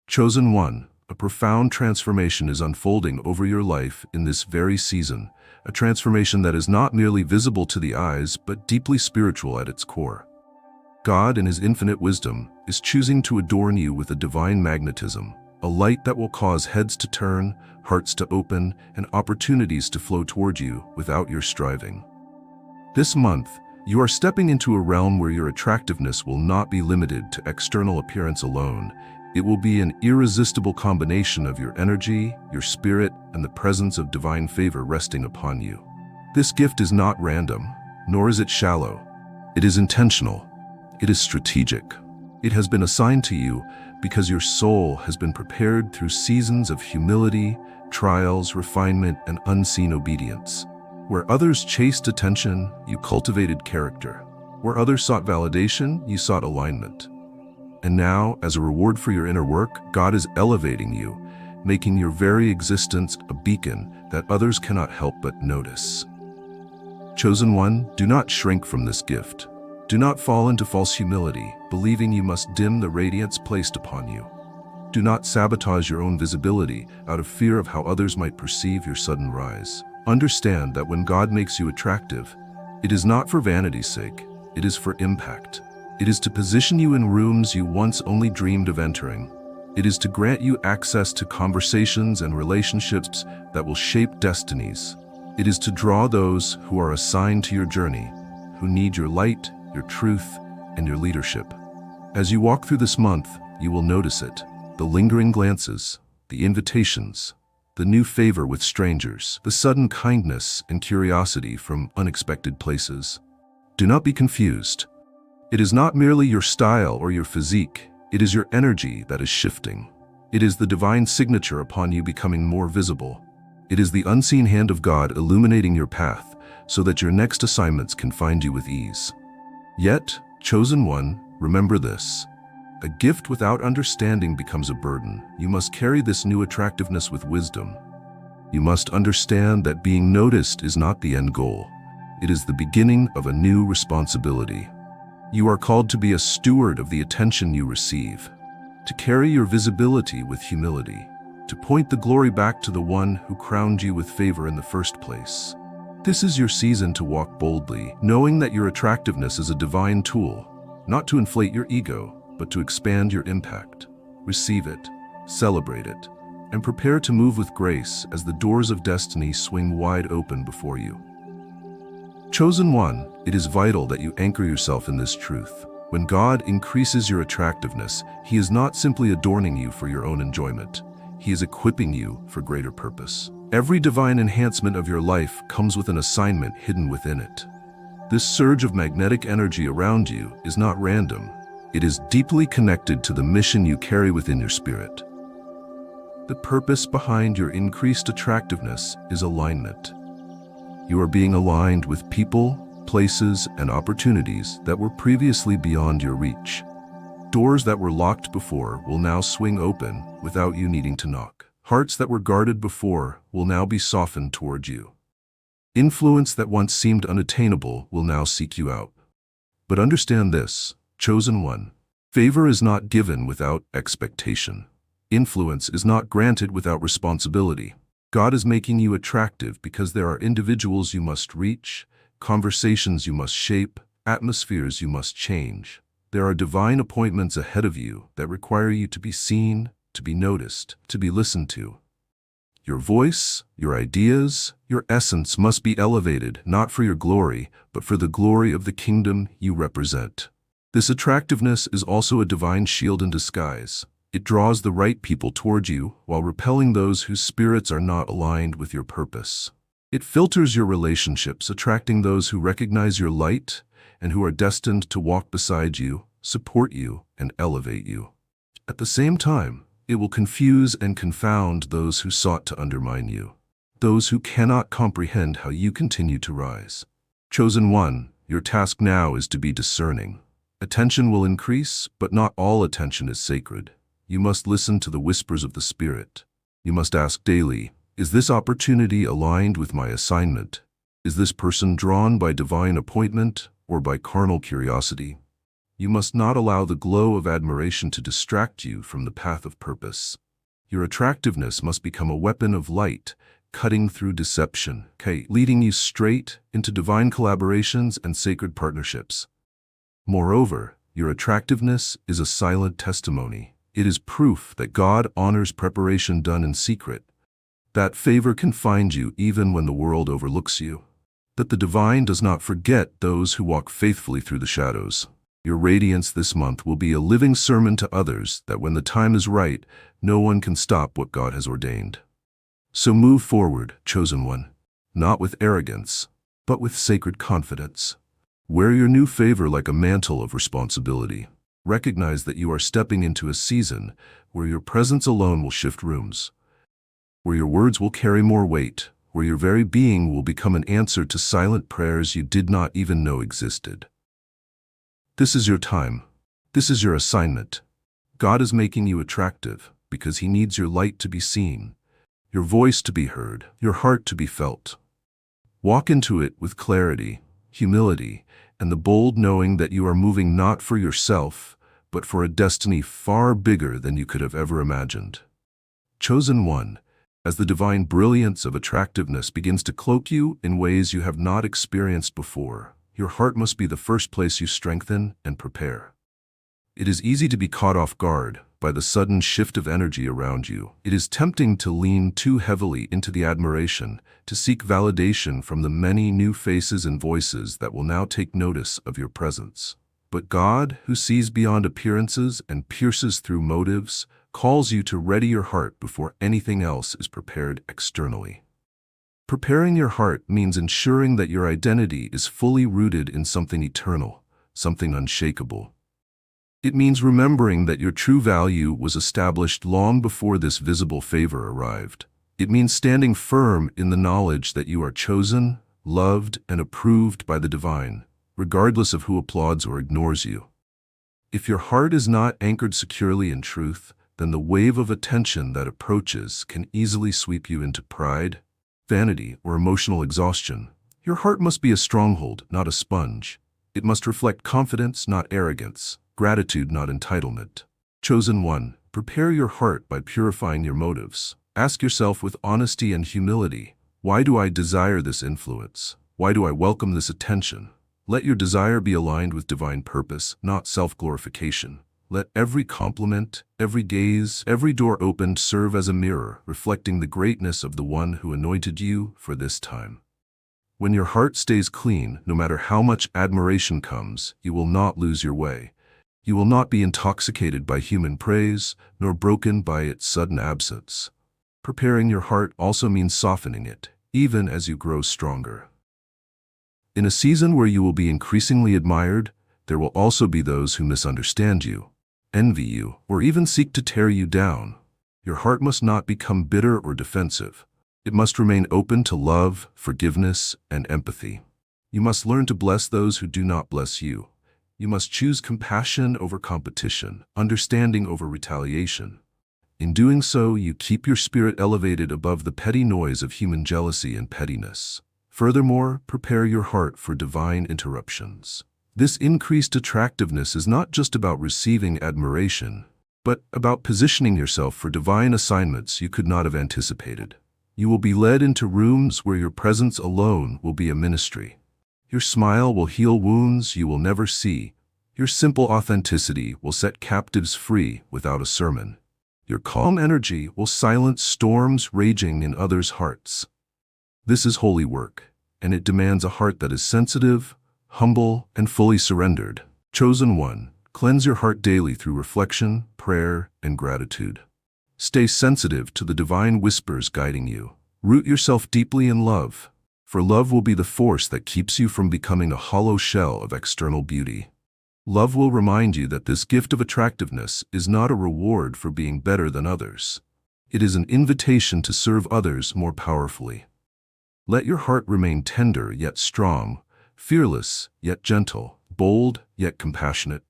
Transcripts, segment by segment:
Chosen one, a profound transformation is unfolding over your life in this very season, a transformation that is not merely visible to the eyes, but deeply spiritual at its core. God, in His infinite wisdom, is choosing to adorn you with a divine magnetism, a light that will cause heads to turn, hearts to open, and opportunities to flow toward you without your striving. This month, you are stepping into a realm where your attractiveness will not be limited to external appearance alone. It will be an irresistible combination of your energy, your spirit, and the presence of divine favor resting upon you. This gift is not random, nor is it shallow. It is intentional. It is strategic. It has been assigned to you because your soul has been prepared through seasons of humility, trials, refinement, and unseen obedience. Where others chased attention, you cultivated character. Where others sought validation, you sought alignment. And now, as a reward for your inner work, God is elevating you, making your very existence a beacon that others cannot help but notice. Chosen one, do not shrink from this gift. Do not fall into false humility, believing you must dim the radiance placed upon you. Do not sabotage your own visibility out of fear of how others might perceive your sudden rise. Understand that when God makes you attractive, it is not for vanity's sake, it is for impact. It is to position you in rooms you once only dreamed of entering. It is to grant you access to conversations and relationships that will shape destinies. It is to draw those who are assigned to your journey, who need your light, your truth, and your leadership. As you walk through this month, you will notice it. The lingering glances, the invitations, the new favor with strangers, the sudden kindness and curiosity from unexpected places. Do not be confused. It is not merely your style or your physique, it is your energy that is shifting. It is the divine signature upon you becoming more visible. It is the unseen hand of God illuminating your path so that your next assignments can find you with ease. Yet, chosen one, remember this. A gift without understanding becomes a burden. You must carry this new attractiveness with wisdom. You must understand that being noticed is not the end goal. It is the beginning of a new responsibility. You are called to be a steward of the attention you receive, to carry your visibility with humility, to point the glory back to the one who crowned you with favor in the first place. This is your season to walk boldly, knowing that your attractiveness is a divine tool, not to inflate your ego, but to expand your impact. Receive it, celebrate it, and prepare to move with grace as the doors of destiny swing wide open before you. Chosen one, it is vital that you anchor yourself in this truth. When God increases your attractiveness, He is not simply adorning you for your own enjoyment. He is equipping you for greater purpose. Every divine enhancement of your life comes with an assignment hidden within it. This surge of magnetic energy around you is not random. It is deeply connected to the mission you carry within your spirit. The purpose behind your increased attractiveness is alignment. You are being aligned with people, places, and opportunities that were previously beyond your reach. Doors that were locked before will now swing open without you needing to knock. Hearts that were guarded before will now be softened toward you. Influence that once seemed unattainable will now seek you out. But understand this, chosen one. Favor is not given without expectation. Influence is not granted without responsibility. God is making you attractive because there are individuals you must reach, conversations you must shape, atmospheres you must change. There are divine appointments ahead of you that require you to be seen, to be noticed, to be listened to. Your voice, your ideas, your essence must be elevated, not for your glory, but for the glory of the kingdom you represent. This attractiveness is also a divine shield in disguise. It draws the right people toward you while repelling those whose spirits are not aligned with your purpose. It filters your relationships, attracting those who recognize your light and who are destined to walk beside you, support you, and elevate you. At the same time, it will confuse and confound those who sought to undermine you, those who cannot comprehend how you continue to rise. Chosen one, your task now is to be discerning. Attention will increase, but not all attention is sacred. You must listen to the whispers of the Spirit. You must ask daily, is this opportunity aligned with my assignment? Is this person drawn by divine appointment or by carnal curiosity? You must not allow the glow of admiration to distract you from the path of purpose. Your attractiveness must become a weapon of light, cutting through deception, leading you straight into divine collaborations and sacred partnerships. Moreover, your attractiveness is a silent testimony. It is proof that God honors preparation done in secret, that favor can find you even when the world overlooks you, that the divine does not forget those who walk faithfully through the shadows. Your radiance this month will be a living sermon to others that when the time is right, no one can stop what God has ordained. So move forward, chosen one, not with arrogance, but with sacred confidence. Wear your new favor like a mantle of responsibility. Recognize that you are stepping into a season where your presence alone will shift rooms, where your words will carry more weight, where your very being will become an answer to silent prayers you did not even know existed. This is your time. This is your assignment. God is making you attractive because He needs your light to be seen, your voice to be heard, your heart to be felt. Walk into it with clarity, humility, and the bold knowing that you are moving not for yourself, but for a destiny far bigger than you could have ever imagined. Chosen one, as the divine brilliance of attractiveness begins to cloak you in ways you have not experienced before, your heart must be the first place you strengthen and prepare. It is easy to be caught off guard by the sudden shift of energy around you. It is tempting to lean too heavily into the admiration, to seek validation from the many new faces and voices that will now take notice of your presence. But God, who sees beyond appearances and pierces through motives, calls you to ready your heart before anything else is prepared externally. Preparing your heart means ensuring that your identity is fully rooted in something eternal, something unshakable. It means remembering that your true value was established long before this visible favor arrived. It means standing firm in the knowledge that you are chosen, loved, and approved by the divine, regardless of who applauds or ignores you. If your heart is not anchored securely in truth, then the wave of attention that approaches can easily sweep you into pride, vanity, or emotional exhaustion. Your heart must be a stronghold, not a sponge. It must reflect confidence, not arrogance, gratitude, not entitlement. Chosen one, prepare your heart by purifying your motives. Ask yourself with honesty and humility, why do I desire this influence? Why do I welcome this attention? Let your desire be aligned with divine purpose, not self-glorification. Let every compliment, every gaze, every door opened serve as a mirror, reflecting the greatness of the one who anointed you for this time. When your heart stays clean, no matter how much admiration comes, you will not lose your way. You will not be intoxicated by human praise, nor broken by its sudden absence. Preparing your heart also means softening it, even as you grow stronger. In a season where you will be increasingly admired, there will also be those who misunderstand you, envy you, or even seek to tear you down. Your heart must not become bitter or defensive. It must remain open to love, forgiveness, and empathy. You must learn to bless those who do not bless you. You must choose compassion over competition, understanding over retaliation. In doing so, you keep your spirit elevated above the petty noise of human jealousy and pettiness. Furthermore, prepare your heart for divine interruptions. This increased attractiveness is not just about receiving admiration, but about positioning yourself for divine assignments you could not have anticipated. You will be led into rooms where your presence alone will be a ministry. Your smile will heal wounds you will never see. Your simple authenticity will set captives free without a sermon. Your calm energy will silence storms raging in others' hearts. This is holy work, and it demands a heart that is sensitive, humble, and fully surrendered. Chosen one, cleanse your heart daily through reflection, prayer, and gratitude. Stay sensitive to the divine whispers guiding you. Root yourself deeply in love, for love will be the force that keeps you from becoming a hollow shell of external beauty. Love will remind you that this gift of attractiveness is not a reward for being better than others. It is an invitation to serve others more powerfully. Let your heart remain tender yet strong, fearless yet gentle, bold yet compassionate.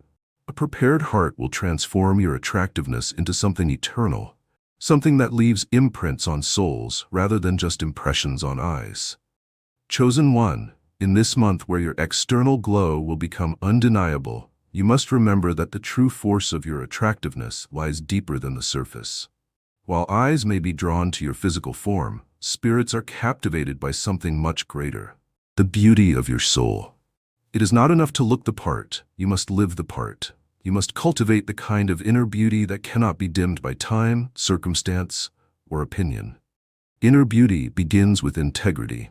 A prepared heart will transform your attractiveness into something eternal, something that leaves imprints on souls rather than just impressions on eyes. Chosen one, in this month where your external glow will become undeniable, You must remember that the true force of your attractiveness lies deeper than the surface. While eyes may be drawn to your physical form, spirits are captivated by something much greater: the beauty of your soul. It is not enough to look the part, you must live the part. You must cultivate the kind of inner beauty that cannot be dimmed by time, circumstance, or opinion. Inner beauty begins with integrity.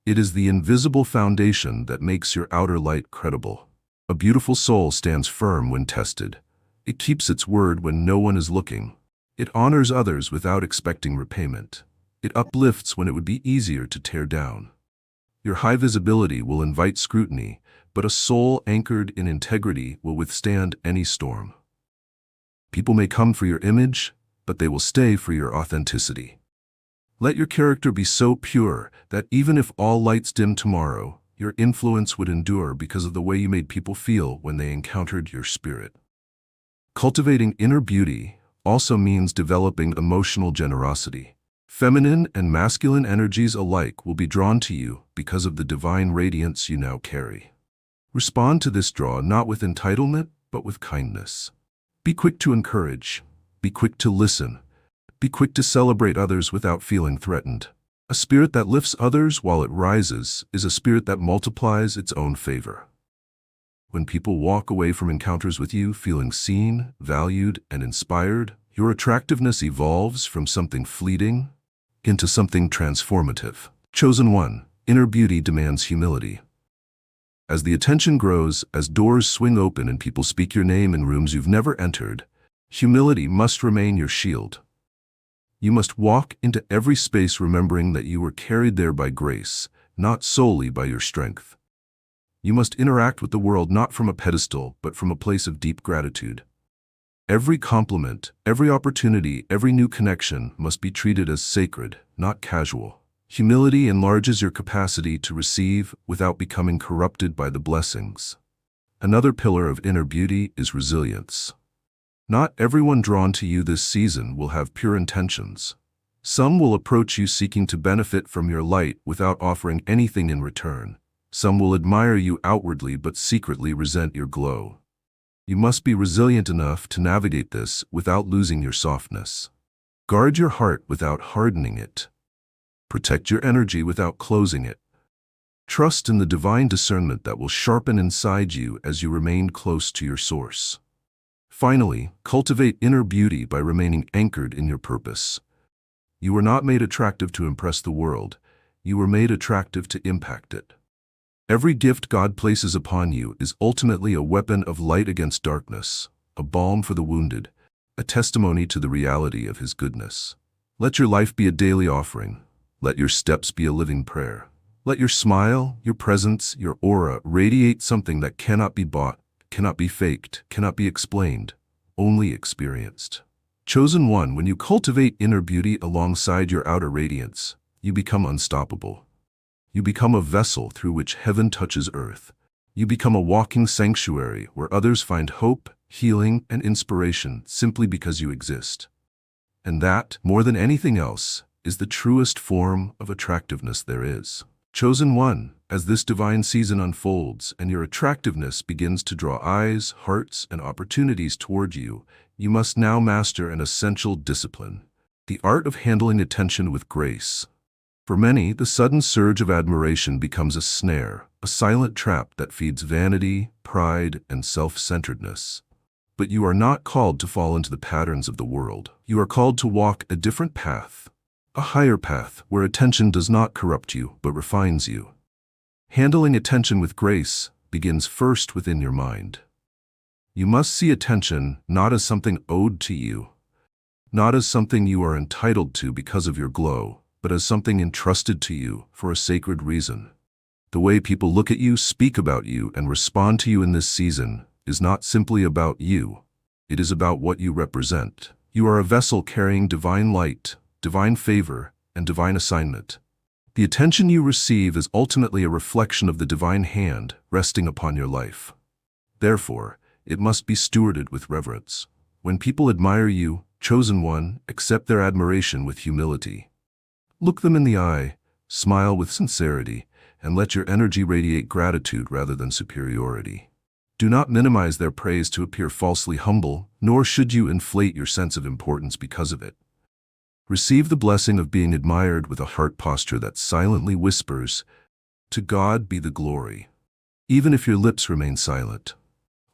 It is the invisible foundation that makes your outer light credible. A beautiful soul stands firm when tested. It keeps its word when no one is looking. It honors others without expecting repayment. It uplifts when it would be easier to tear down. Your high visibility will invite scrutiny, but a soul anchored in integrity will withstand any storm. People may come for your image, but they will stay for your authenticity. Let your character be so pure that even if all lights dim tomorrow, your influence would endure because of the way you made people feel when they encountered your spirit. Cultivating inner beauty also means developing emotional generosity. Feminine and masculine energies alike will be drawn to you because of the divine radiance you now carry. Respond to this draw not with entitlement, but with kindness. Be quick to encourage. Be quick to listen. Be quick to celebrate others without feeling threatened. A spirit that lifts others while it rises is a spirit that multiplies its own favor. When people walk away from encounters with you feeling seen, valued, and inspired, your attractiveness evolves from something fleeting into something transformative. Chosen one, inner beauty demands humility. As the attention grows, as doors swing open and people speak your name in rooms you've never entered, humility must remain your shield. You must walk into every space remembering that you were carried there by grace, not solely by your strength. You must interact with the world not from a pedestal, but from a place of deep gratitude. Every compliment, every opportunity, every new connection must be treated as sacred, not casual. Humility enlarges your capacity to receive without becoming corrupted by the blessings. Another pillar of inner beauty is resilience. Not everyone drawn to you this season will have pure intentions. Some will approach you seeking to benefit from your light without offering anything in return. Some will admire you outwardly but secretly resent your glow. You must be resilient enough to navigate this without losing your softness. Guard your heart without hardening it. Protect your energy without closing it. Trust in the divine discernment that will sharpen inside you as you remain close to your source. Finally, cultivate inner beauty by remaining anchored in your purpose. You were not made attractive to impress the world. You were made attractive to impact it. Every gift God places upon you is ultimately a weapon of light against darkness, a balm for the wounded, a testimony to the reality of His goodness. Let your life be a daily offering. Let your steps be a living prayer. Let your smile, your presence, your aura radiate something that cannot be bought, cannot be faked, cannot be explained, only experienced. Chosen one, when you cultivate inner beauty alongside your outer radiance, you become unstoppable. You become a vessel through which heaven touches earth. You become a walking sanctuary where others find hope, healing, and inspiration simply because you exist. And that, more than anything else, is the truest form of attractiveness there is. Chosen one, as this divine season unfolds and your attractiveness begins to draw eyes, hearts, and opportunities toward you, you must now master an essential discipline: the art of handling attention with grace. For many, the sudden surge of admiration becomes a snare, a silent trap that feeds vanity, pride, and self-centeredness. But you are not called to fall into the patterns of the world. You are called to walk a different path, a higher path where attention does not corrupt you but refines you. Handling attention with grace begins first within your mind. You must see attention not as something owed to you, not as something you are entitled to because of your glow, but as something entrusted to you for a sacred reason. The way people look at you, speak about you, and respond to you in this season is not simply about you. It is about what you represent. You are a vessel carrying divine light, divine favor, and divine assignment. The attention you receive is ultimately a reflection of the divine hand resting upon your life. Therefore, it must be stewarded with reverence. When people admire you, chosen one, accept their admiration with humility. Look them in the eye, smile with sincerity, and let your energy radiate gratitude rather than superiority. Do not minimize their praise to appear falsely humble, nor should you inflate your sense of importance because of it. Receive the blessing of being admired with a heart posture that silently whispers, "To God be the glory," even if your lips remain silent.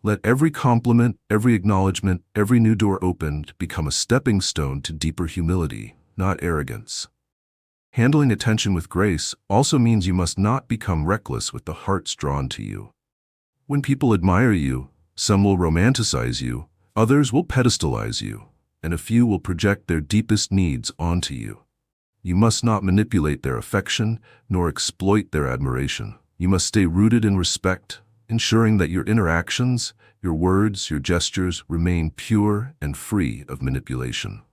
Let every compliment, every acknowledgement, every new door opened become a stepping stone to deeper humility, not arrogance. Handling attention with grace also means you must not become reckless with the hearts drawn to you. When people admire you, some will romanticize you, others will pedestalize you, and a few will project their deepest needs onto you. You must not manipulate their affection, nor exploit their admiration. You must stay rooted in respect, ensuring that your interactions, your words, your gestures remain pure and free of manipulation.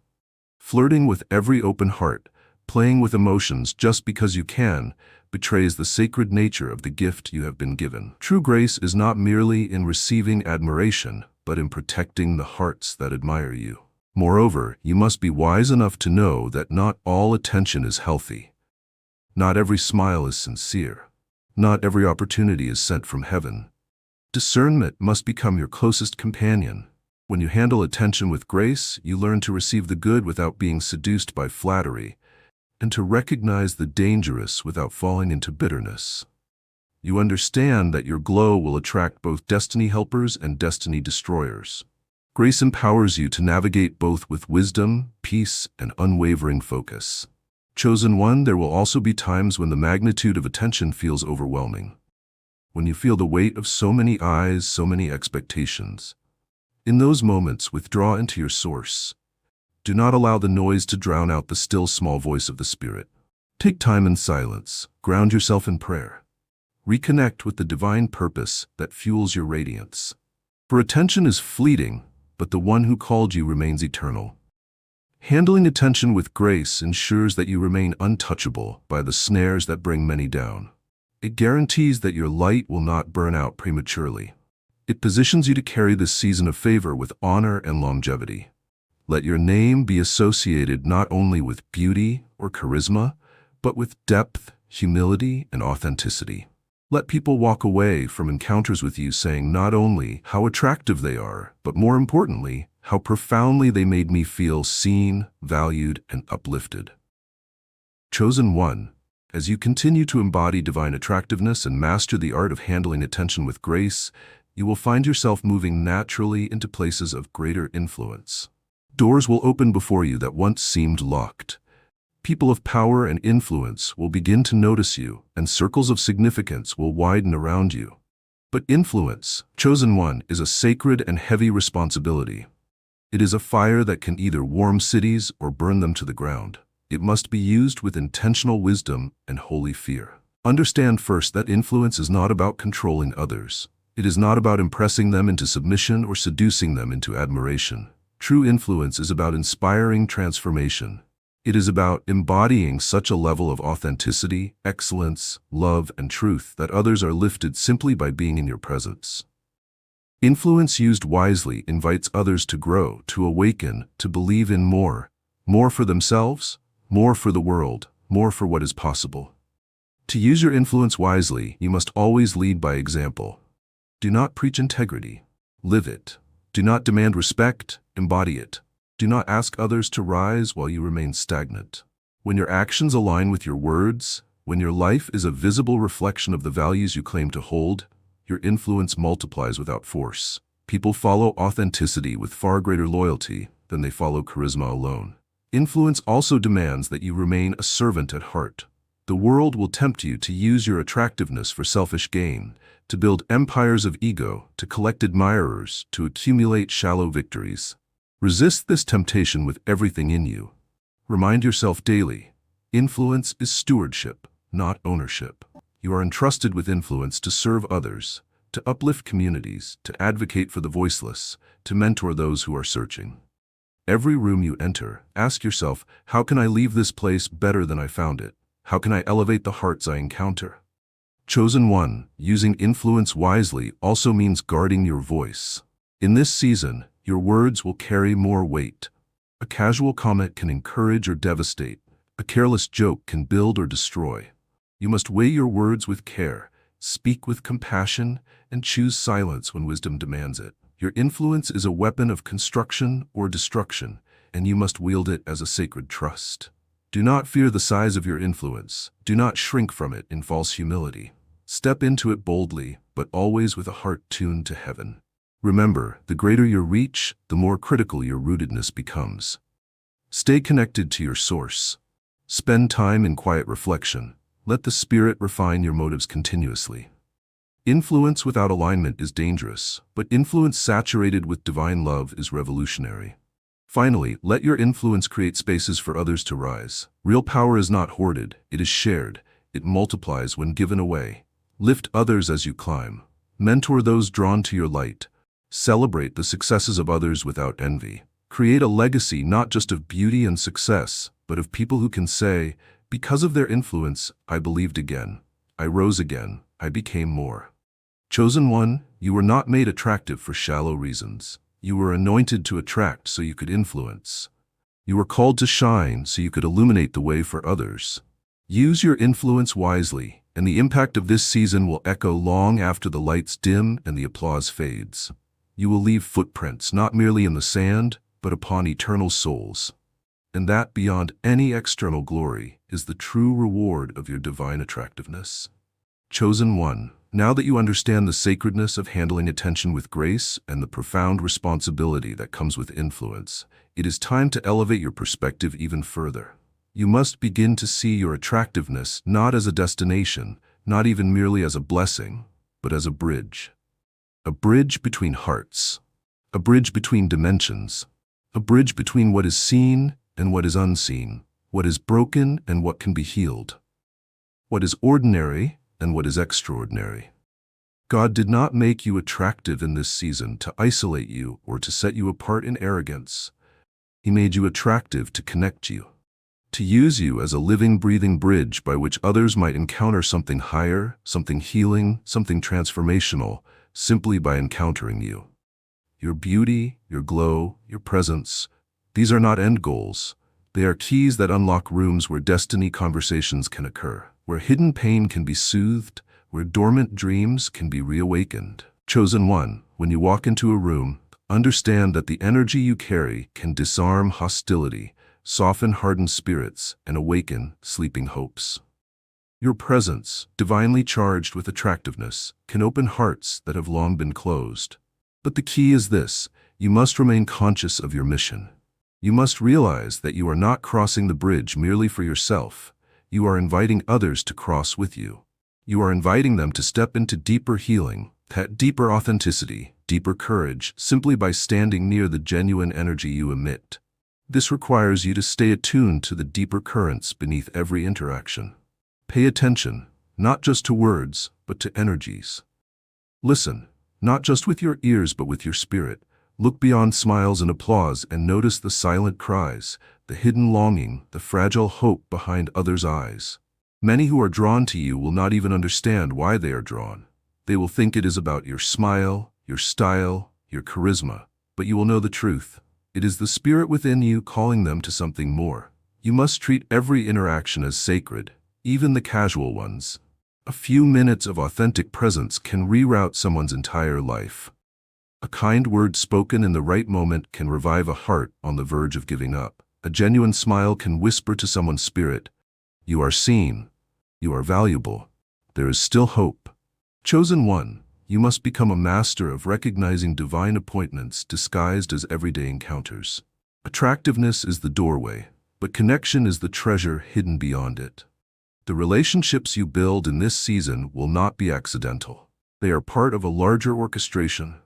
Flirting with every open heart, playing with emotions just because you can, betrays the sacred nature of the gift you have been given. True grace is not merely in receiving admiration, but in protecting the hearts that admire you. Moreover, you must be wise enough to know that not all attention is healthy. Not every smile is sincere. Not every opportunity is sent from heaven. Discernment must become your closest companion. When you handle attention with grace, you learn to receive the good without being seduced by flattery, and to recognize the dangerous without falling into bitterness. You understand that your glow will attract both destiny helpers and destiny destroyers. Grace empowers you to navigate both with wisdom, peace, and unwavering focus. Chosen one, there will also be times when the magnitude of attention feels overwhelming. When you feel the weight of so many eyes, so many expectations. In those moments, withdraw into your source. Do not allow the noise to drown out the still small voice of the Spirit. Take time in silence, ground yourself in prayer. Reconnect with the divine purpose that fuels your radiance. For attention is fleeting, but the one who called you remains eternal. Handling attention with grace ensures that you remain untouchable by the snares that bring many down. It guarantees that your light will not burn out prematurely. It positions you to carry this season of favor with honor and longevity. Let your name be associated not only with beauty or charisma, but with depth, humility, and authenticity. Let people walk away from encounters with you saying not only how attractive they are, but more importantly, how profoundly they made me feel seen, valued, and uplifted. Chosen one, as you continue to embody divine attractiveness and master the art of handling attention with grace, you will find yourself moving naturally into places of greater influence. Doors will open before you that once seemed locked. People of power and influence will begin to notice you, and circles of significance will widen around you. But influence, chosen one, is a sacred and heavy responsibility. It is a fire that can either warm cities or burn them to the ground. It must be used with intentional wisdom and holy fear. Understand first that influence is not about controlling others. It is not about impressing them into submission or seducing them into admiration. True influence is about inspiring transformation. It is about embodying such a level of authenticity, excellence, love, and truth that others are lifted simply by being in your presence. Influence used wisely invites others to grow, to awaken, to believe in more for themselves, more for the world, more for what is possible. To use your influence wisely, you must always lead by example. Do not preach integrity, live it. Do not demand respect, embody it. Do not ask others to rise while you remain stagnant. When your actions align with your words, when your life is a visible reflection of the values you claim to hold, your influence multiplies without force. People follow authenticity with far greater loyalty than they follow charisma alone. Influence also demands that you remain a servant at heart. The world will tempt you to use your attractiveness for selfish gain, to build empires of ego, to collect admirers, to accumulate shallow victories. Resist this temptation with everything in you. Remind yourself daily, influence is stewardship, not ownership. You are entrusted with influence to serve others, to uplift communities, to advocate for the voiceless, to mentor those who are searching. Every room you enter, ask yourself, how can I leave this place better than I found it? How can I elevate the hearts I encounter? Chosen one, using influence wisely also means guarding your voice. In this season, your words will carry more weight. A casual comment can encourage or devastate. A careless joke can build or destroy. You must weigh your words with care, speak with compassion, and choose silence when wisdom demands it. Your influence is a weapon of construction or destruction, and you must wield it as a sacred trust. Do not fear the size of your influence. Do not shrink from it in false humility. Step into it boldly, but always with a heart tuned to heaven. Remember, the greater your reach, the more critical your rootedness becomes. Stay connected to your source. Spend time in quiet reflection. Let the Spirit refine your motives continuously. Influence without alignment is dangerous, but influence saturated with divine love is revolutionary. Finally, let your influence create spaces for others to rise. Real power is not hoarded, it is shared. It multiplies when given away. Lift others as you climb. Mentor those drawn to your light. Celebrate the successes of others without envy. Create a legacy not just of beauty and success, but of people who can say, because of their influence, I believed again. I rose again. I became more. Chosen one, you were not made attractive for shallow reasons. You were anointed to attract so you could influence. You were called to shine so you could illuminate the way for others. Use your influence wisely, and the impact of this season will echo long after the lights dim and the applause fades. You will leave footprints not merely in the sand, but upon eternal souls. And that, beyond any external glory, is the true reward of your divine attractiveness. Chosen one, now that you understand the sacredness of handling attention with grace and the profound responsibility that comes with influence, it is time to elevate your perspective even further. You must begin to see your attractiveness not as a destination, not even merely as a blessing, but as a bridge. A bridge between hearts. A bridge between dimensions. A bridge between what is seen and what is unseen, what is broken and what can be healed, what is ordinary and what is extraordinary. God did not make you attractive in this season to isolate you or to set you apart in arrogance. He made you attractive to connect you, to use you as a living, breathing bridge by which others might encounter something higher, something healing, something transformational, simply by encountering you. Your beauty, your glow, your presence, these are not end goals. They are keys that unlock rooms where destiny conversations can occur, where hidden pain can be soothed, where dormant dreams can be reawakened. Chosen one, when you walk into a room, understand that the energy you carry can disarm hostility, soften hardened spirits, and awaken sleeping hopes. Your presence, divinely charged with attractiveness, can open hearts that have long been closed. But the key is this: you must remain conscious of your mission. You must realize that you are not crossing the bridge merely for yourself. You are inviting others to cross with you. You are inviting them to step into deeper healing, that deeper authenticity, deeper courage, simply by standing near the genuine energy you emit. This requires you to stay attuned to the deeper currents beneath every interaction. Pay attention, not just to words, but to energies. Listen, not just with your ears but with your spirit. Look beyond smiles and applause and notice the silent cries, the hidden longing, the fragile hope behind others' eyes. Many who are drawn to you will not even understand why they are drawn. They will think it is about your smile, your style, your charisma, but you will know the truth. It is the spirit within you calling them to something more. You must treat every interaction as sacred, even the casual ones. A few minutes of authentic presence can reroute someone's entire life. A kind word spoken in the right moment can revive a heart on the verge of giving up. A genuine smile can whisper to someone's spirit, "You are seen. You are valuable. There is still hope." Chosen one, you must become a master of recognizing divine appointments disguised as everyday encounters. Attractiveness is the doorway, but connection is the treasure hidden beyond it. The relationships you build in this season will not be accidental. They are part of a larger orchestration.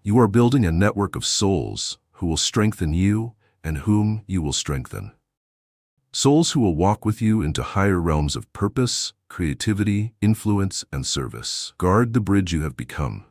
You are building a network of souls who will strengthen you and whom you will strengthen. Souls who will walk with you into higher realms of purpose, creativity, influence, and service. Guard the bridge you have become.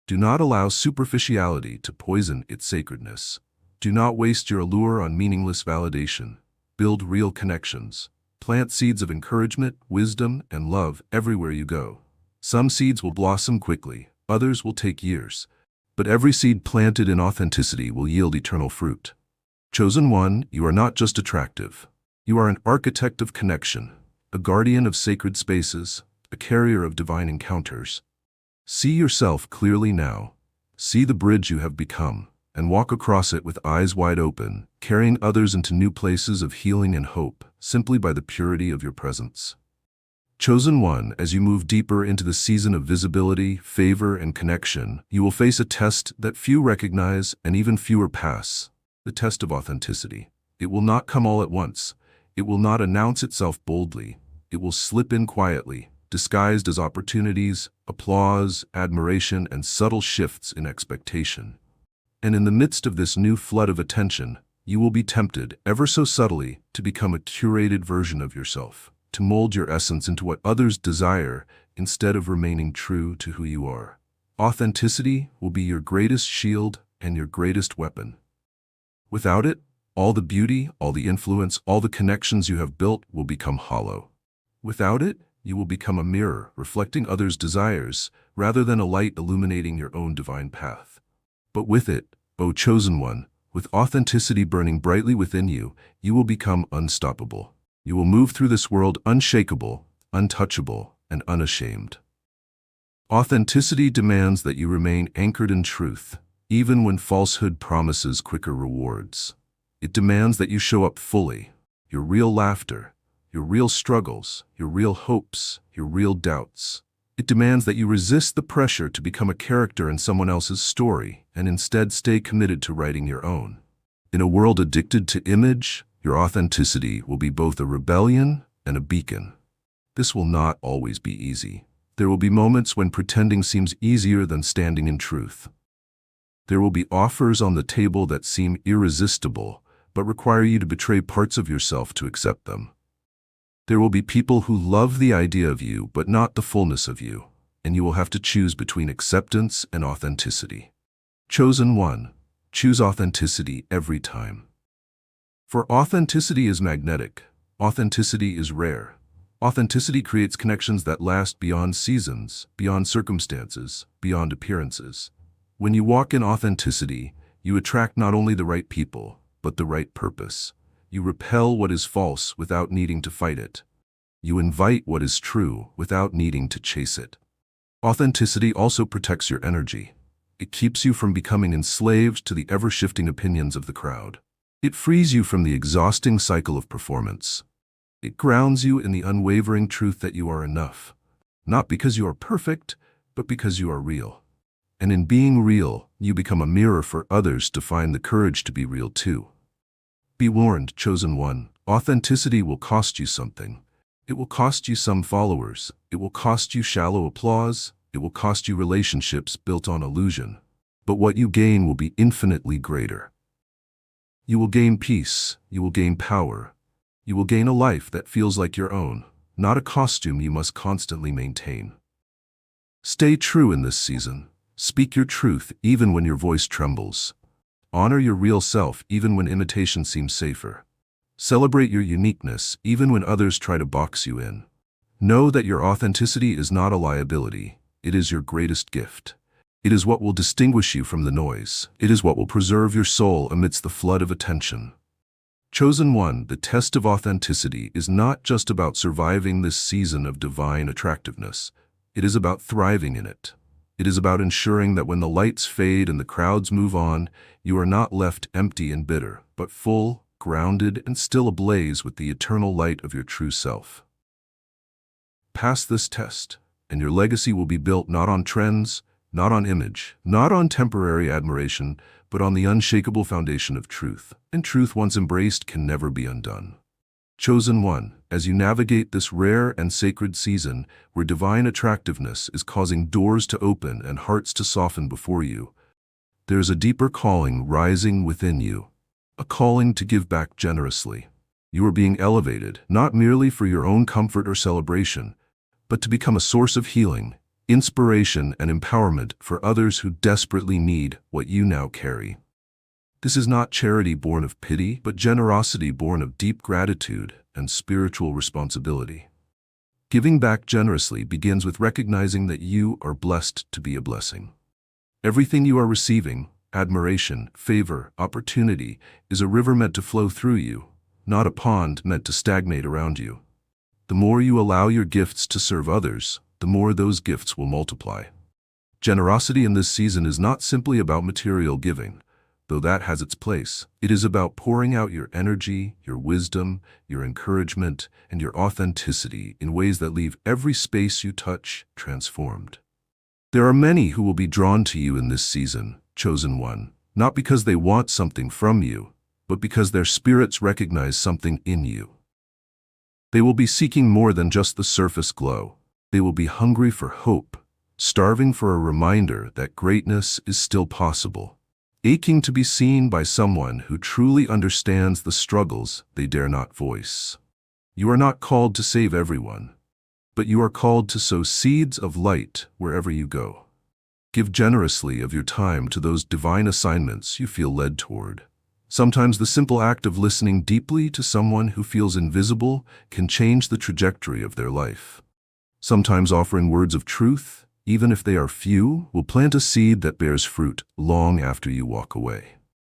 Do not allow superficiality to poison its sacredness. Do not waste your allure on meaningless validation. Build real connections. Plant seeds of encouragement, wisdom, and love everywhere you go. Some seeds will blossom quickly, others will take years. But every seed planted in authenticity will yield eternal fruit. Chosen one, you are not just attractive. You are an architect of connection, a guardian of sacred spaces, a carrier of divine encounters. See yourself clearly now. See the bridge you have become, and walk across it with eyes wide open, carrying others into new places of healing and hope, simply by the purity of your presence. Chosen one, as you move deeper into the season of visibility, favor, and connection, you will face a test that few recognize and even fewer pass, the test of authenticity. It will not come all at once. It will not announce itself boldly. It will slip in quietly, disguised as opportunities, applause, admiration, and subtle shifts in expectation. And in the midst of this new flood of attention, you will be tempted, ever so subtly, to become a curated version of yourself, to mold your essence into what others desire instead of remaining true to who you are. Authenticity will be your greatest shield and your greatest weapon. Without it, all the beauty, all the influence, all the connections you have built will become hollow. Without it, you will become a mirror reflecting others' desires rather than a light illuminating your own divine path. But with it, O chosen one, with authenticity burning brightly within you, you will become unstoppable. You will move through this world unshakable, untouchable, and unashamed. Authenticity demands that you remain anchored in truth, even when falsehood promises quicker rewards. It demands that you show up fully, your real laughter, your real struggles, your real hopes, your real doubts. It demands that you resist the pressure to become a character in someone else's story and instead stay committed to writing your own. In a world addicted to image, your authenticity will be both a rebellion and a beacon. This will not always be easy. There will be moments when pretending seems easier than standing in truth. There will be offers on the table that seem irresistible, but require you to betray parts of yourself to accept them. There will be people who love the idea of you but not the fullness of you, and you will have to choose between acceptance and authenticity. Chosen one, choose authenticity every time. For authenticity is magnetic. Authenticity is rare. Authenticity creates connections that last beyond seasons, beyond circumstances, beyond appearances. When you walk in authenticity, you attract not only the right people, but the right purpose. You repel what is false without needing to fight it. You invite what is true without needing to chase it. Authenticity also protects your energy. It keeps you from becoming enslaved to the ever-shifting opinions of the crowd. It frees you from the exhausting cycle of performance. It grounds you in the unwavering truth that you are enough, not because you are perfect, but because you are real. And in being real, you become a mirror for others to find the courage to be real too. Be warned, chosen one, authenticity will cost you something. It will cost you some followers. It will cost you shallow applause. It will cost you relationships built on illusion. But what you gain will be infinitely greater. You will gain peace. You will gain power. You will gain a life that feels like your own, not a costume you must constantly maintain. Stay true in this season. Speak your truth even when your voice trembles. Honor your real self even when imitation seems safer. Celebrate your uniqueness even when others try to box you in. Know that your authenticity is not a liability. It is your greatest gift. It is what will distinguish you from the noise. It is what will preserve your soul amidst the flood of attention. Chosen one, the test of authenticity is not just about surviving this season of divine attractiveness. It is about thriving in it. It is about ensuring that when the lights fade and the crowds move on, you are not left empty and bitter, but full, grounded, and still ablaze with the eternal light of your true self. Pass this test, and your legacy will be built not on trends, not on image, not on temporary admiration, but on the unshakable foundation of truth. And truth once embraced can never be undone. Chosen one, as you navigate this rare and sacred season where divine attractiveness is causing doors to open and hearts to soften before you, there is a deeper calling rising within you, a calling to give back generously. You are being elevated, not merely for your own comfort or celebration, but to become a source of healing, inspiration, and empowerment for others who desperately need what you now carry. This is not charity born of pity, but generosity born of deep gratitude and spiritual responsibility. Giving back generously begins with recognizing that you are blessed to be a blessing. Everything you are receiving, admiration, favor, opportunity, is a river meant to flow through you, not a pond meant to stagnate around you. The more you allow your gifts to serve others, the more those gifts will multiply. Generosity in this season is not simply about material giving, though that has its place. It is about pouring out your energy, your wisdom, your encouragement, and your authenticity in ways that leave every space you touch transformed. There are many who will be drawn to you in this season, chosen one, not because they want something from you, but because their spirits recognize something in you. They will be seeking more than just the surface glow. They will be hungry for hope, starving for a reminder that greatness is still possible, aching to be seen by someone who truly understands the struggles they dare not voice. You are not called to save everyone, but you are called to sow seeds of light wherever you go. Give generously of your time to those divine assignments you feel led toward. Sometimes the simple act of listening deeply to someone who feels invisible can change the trajectory of their life. Sometimes offering words of truth, even if they are few, will plant a seed that bears fruit long after you walk away.